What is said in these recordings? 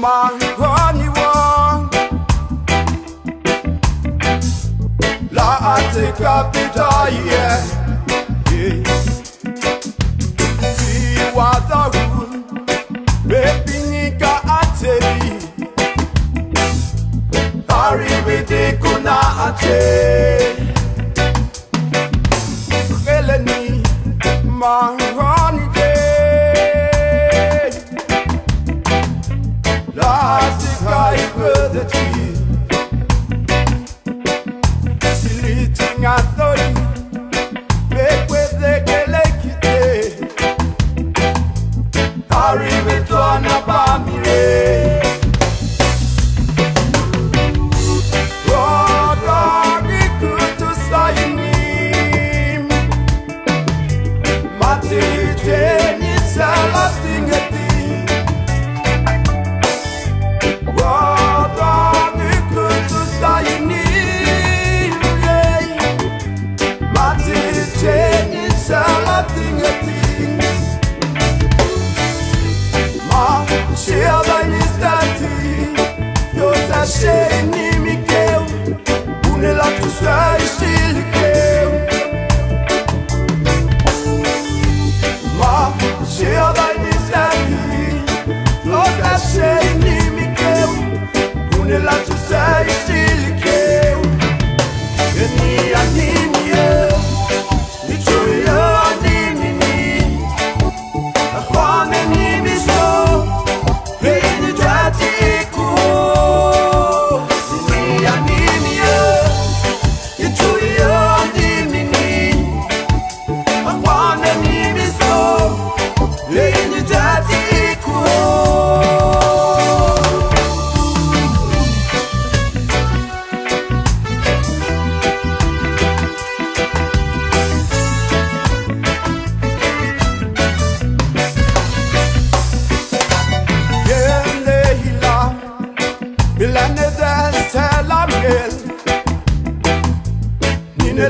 my honey one. La ate capita, yeah. Si wataru, baby nika ateri. Arrivede kuna ate. Eleni, my honey day. Last guy for the tree. Siliting at the make with the gelekite. Arrive to an abamire.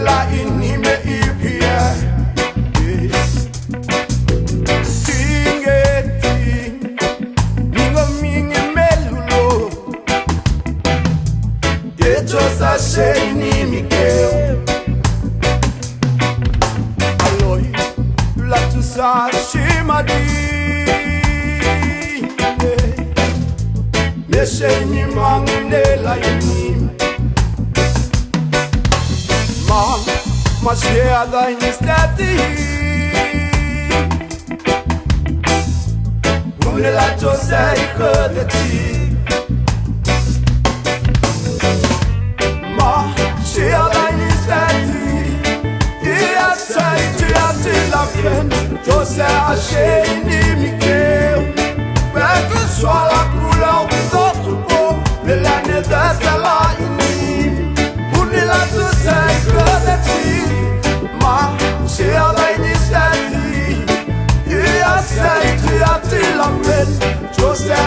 La inime ipia Singeti Ningo mingi melulo Decho sa sheni mikeo Aloi La tu sa shimadi Me sheni mangne la inime Ma schiada in stati Une la tua sei cădătii Ma schiada in stati Ia sei tirati la fen Tu sei a scei nimicheu Pentru soala crula un totul po Nella nedătă la inim Une la tua sei cădătii Ma schiada in stati Ia sei tirati la fen Tu sei